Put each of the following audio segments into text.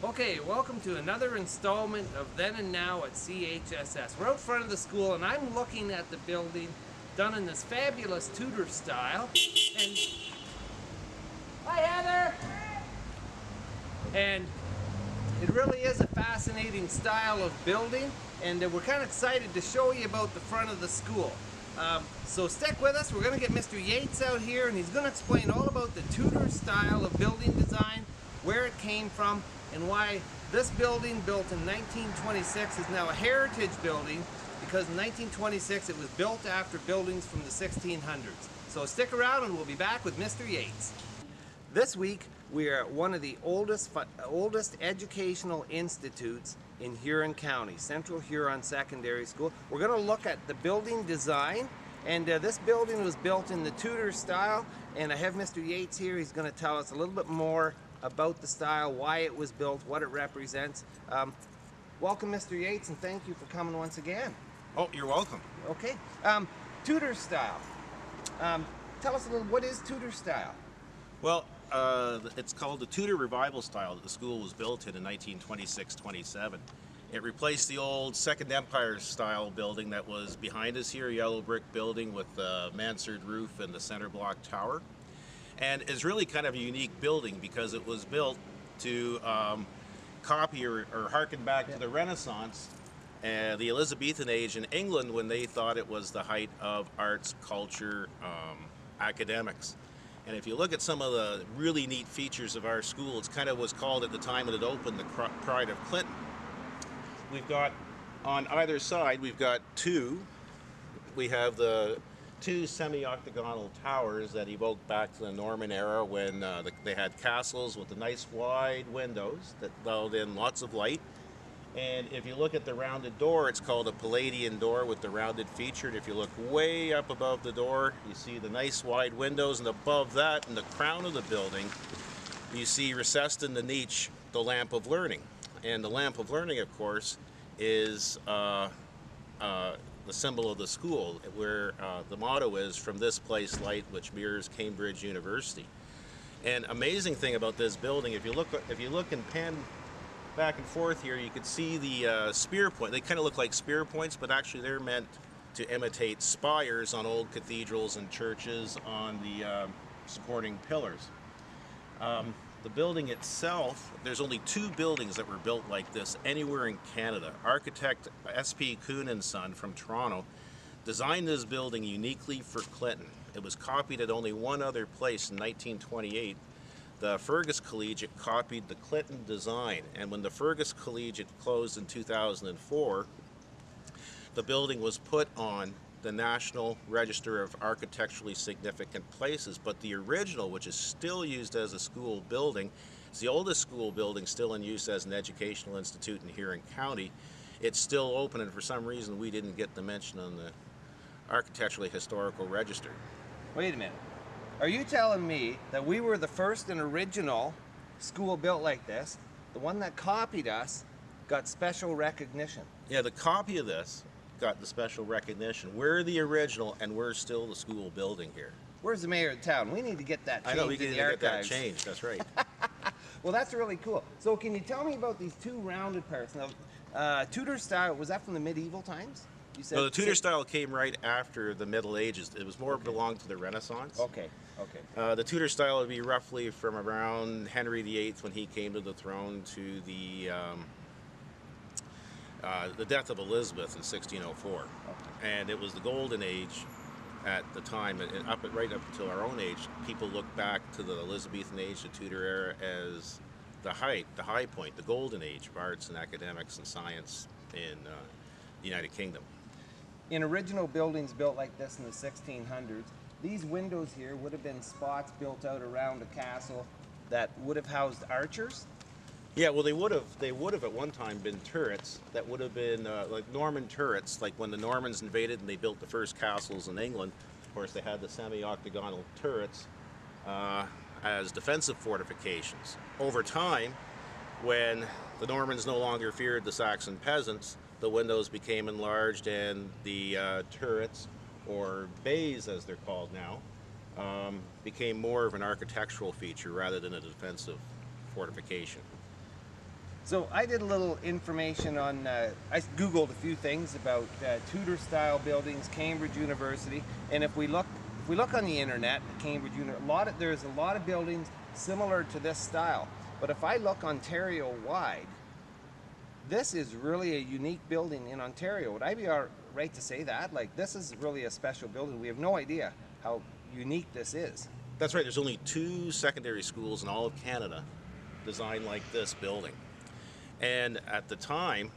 Okay, welcome to another installment of Then and Now at CHSS. We're out front of the school and I'm looking at the building done in this fabulous Tudor style. And hi Heather! And it really is a fascinating style of building, and we're kind of excited to show you about the front of the school. So stick with us. We're going to get Mr. Yates out here and he's going to explain all about the Tudor style of building design, where it came from, and why this building built in 1926 is now a heritage building, because in 1926 it was built after buildings from the 1600s. So stick around and we'll be back with Mr. Yates. This week we are at one of the oldest educational institutes in Huron County, Central Huron Secondary School. We're going to look at the building design, and this building was built in the Tudor style, and I have Mr. Yates here. He's going to tell us a little bit more about the style, why it was built, what it represents. Welcome, Mr. Yates, and thank you for coming once again. Oh, you're welcome. Okay. Tudor style. Tell us a little, what is Tudor style? Well, it's called the Tudor Revival style that the school was built in 1926-27. It replaced the old Second Empire style building that was behind us here, a yellow brick building with a mansard roof and the center block tower. And it's really kind of a unique building because it was built to copy or harken back to the Renaissance and the Elizabethan age in England, when they thought it was the height of arts, culture, academics. And if you look at some of the really neat features of our school, it's kind of was called at the time that it opened the Pride of Clinton. We've got on either side, we've got we have the two semi-octagonal towers that evoke back to the Norman era, when they had castles with the nice wide windows that allowed in lots of light. And if you look at the rounded door, it's called a Palladian door with the rounded feature. And if you look way up above the door, you see the nice wide windows, and above that, in the crown of the building, you see recessed in the niche the lamp of learning. And the lamp of learning, of course, is the symbol of the school, where the motto is, "From this place light which mirrors Cambridge University." And amazing thing about this building, if you look and pan back and forth here, you could see the spear point. They kind of look like spear points, but actually they're meant to imitate spires on old cathedrals and churches on the supporting pillars. The building itself, there's only two buildings that were built like this anywhere in Canada. Architect S.P. Kuhn & Son from Toronto designed this building uniquely for Clinton. It was copied at only one other place in 1928. The Fergus Collegiate copied the Clinton design, and when the Fergus Collegiate closed in 2004, the building was put on the National Register of Architecturally Significant Places. But the original, which is still used as a school building, is the oldest school building still in use as an educational institute in Huron County. It's still open, and for some reason we didn't get the mention on the Architecturally Historical Register. Wait a minute. Are you telling me that we were the first and original school built like this? The one that copied us got special recognition. Yeah, the copy of this got the special recognition. We're the original, and we're still the school building here. Where's the mayor of town? We need to get that changed. I know, we need in to the get that archives. changed, that's right. Well, that's really cool. So can you tell me about these two rounded parts? Now, Tudor style, was that from the medieval times? You said No, the Tudor style came right after the Middle Ages. It was more belonged to the Renaissance. Okay, okay. The Tudor style would be roughly from around Henry VIII, when he came to the throne, to the death of Elizabeth in 1604. Okay. And it was the golden age at the time, and right up until our own age. People look back to the Elizabethan age, the Tudor era, as the high point, the golden age of arts and academics and science in the United Kingdom. In original buildings built like this in the 1600s, these windows here would have been spots built out around a castle that would have housed archers. Yeah, well, they would have at one time been turrets that would have been like Norman turrets, like when the Normans invaded and they built the first castles in England. Of course, they had the semi-octagonal turrets as defensive fortifications. Over time, when the Normans no longer feared the Saxon peasants, the windows became enlarged, and the turrets, or bays as they're called now, became more of an architectural feature rather than a defensive fortification. So I did a little information on, I Googled a few things about Tudor style buildings, Cambridge University, and if we look on the internet, Cambridge University, there's a lot of buildings similar to this style. But if I look Ontario-wide, this is really a unique building in Ontario. Would I be right to say that? Like, this is really a special building. We have no idea how unique this is. That's right. There's only 2 secondary schools in all of Canada designed like this building. And at the time,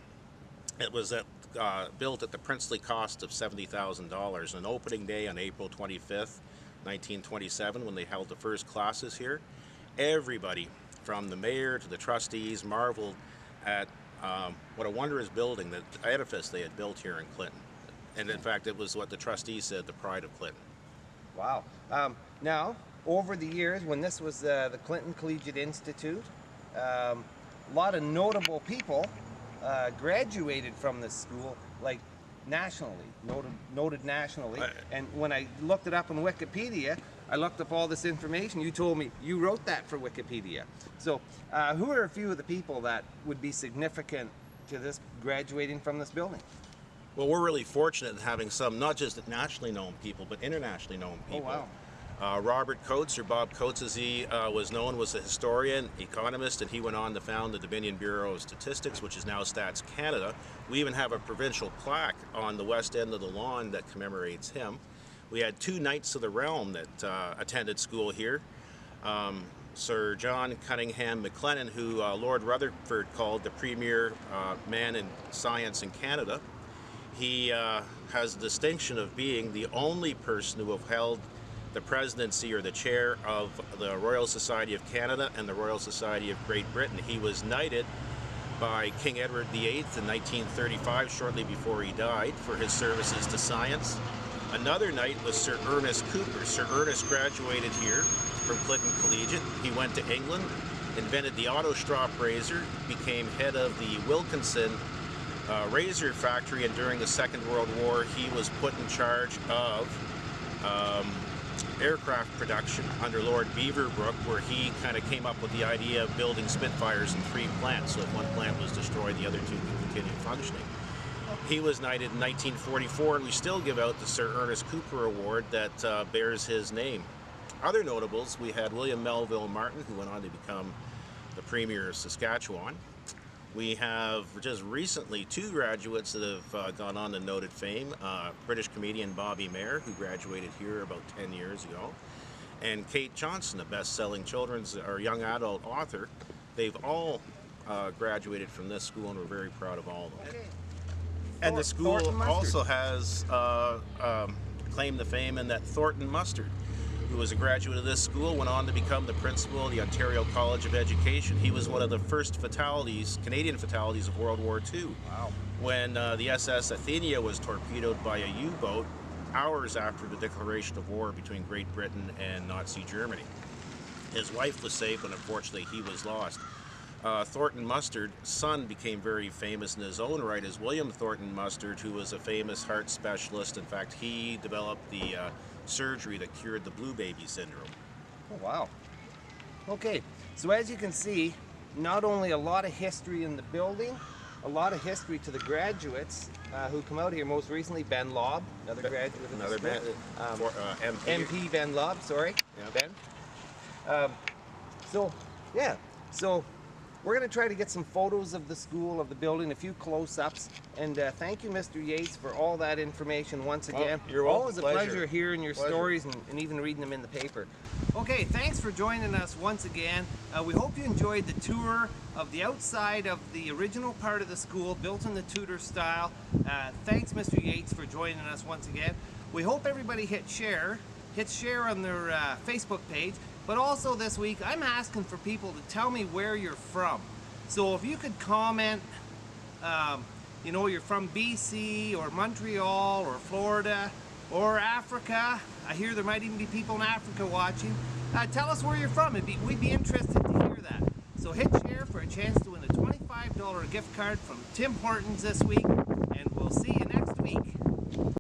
it was built at the princely cost of $70,000. An opening day on April 25th, 1927, when they held the first classes here, everybody from the mayor to the trustees marveled at what a wondrous building, that edifice they had built here in Clinton. And in fact, it was what the trustees said, the pride of Clinton. Wow. Now, over the years, when this was the Clinton Collegiate Institute, a lot of notable people graduated from this school, like nationally, noted nationally. And when I looked it up on Wikipedia, I looked up all this information. You told me you wrote that for Wikipedia. So who are a few of the people that would be significant to this graduating from this building? Well, we're really fortunate in having some, not just nationally known people, but internationally known people. Oh, wow. Robert Coates, or Bob Coates as he was known, was a historian, economist, and he went on to found the Dominion Bureau of Statistics, which is now Stats Canada. We even have a provincial plaque on the west end of the lawn that commemorates him. We had 2 Knights of the Realm that attended school here. Sir John Cunningham McLennan, who Lord Rutherford called the premier man in science in Canada. He has the distinction of being the only person who have held the presidency or the chair of the Royal Society of Canada and the Royal Society of Great Britain. He was knighted by King Edward VIII in 1935, shortly before he died, for his services to science. Another knight was Sir Ernest Cooper. Sir Ernest graduated here from Clinton Collegiate. He went to England, invented the auto strop razor, became head of the Wilkinson razor factory, and during the Second World War he was put in charge of aircraft production under Lord Beaverbrook, where he kind of came up with the idea of building Spitfires in 3 plants, so if one plant was destroyed, the other 2 could continue functioning. He was knighted in 1944, and we still give out the Sir Ernest Cooper Award that bears his name. Other notables, we had William Melville Martin, who went on to become the Premier of Saskatchewan. We have just recently 2 graduates that have gone on to noted fame. British comedian Bobby Mayer, who graduated here about 10 years ago, and Kate Johnson, a best-selling children's or young adult author. They've all graduated from this school, and we're very proud of all of them. Okay. And the school also has claim to fame in that Thornton Mustard, who was a graduate of this school, went on to become the principal of the Ontario College of Education. He was one of the first fatalities, Canadian fatalities of World War II. Wow. When the SS Athenia was torpedoed by a U-boat hours after the declaration of war between Great Britain and Nazi Germany. His wife was safe, but unfortunately he was lost. Thornton Mustard's son became very famous in his own right as William Thornton Mustard, who was a famous heart specialist. In fact, he developed the surgery that cured the blue baby syndrome. Oh, wow. Okay, so as you can see, not only a lot of history in the building, a lot of history to the graduates who come out here. Most recently, Ben Lobb, another graduate of the school. MP Ben Lobb, sorry, yeah. Ben. So we're going to try to get some photos of the school, of the building, a few close-ups, and thank you, Mr. Yates, for all that information once again. Oh, you're welcome. Always a pleasure hearing your stories and even reading them in the paper. Okay, thanks for joining us once again. We hope you enjoyed the tour of the outside of the original part of the school, built in the Tudor style. Thanks, Mr. Yates, for joining us once again. We hope everybody hits share on their Facebook page. But also this week, I'm asking for people to tell me where you're from. So if you could comment, you know, you're from BC or Montreal or Florida or Africa. I hear there might even be people in Africa watching. Tell us where you're from. We'd be interested to hear that. So hit share for a chance to win a $25 gift card from Tim Hortons this week, and we'll see you next week.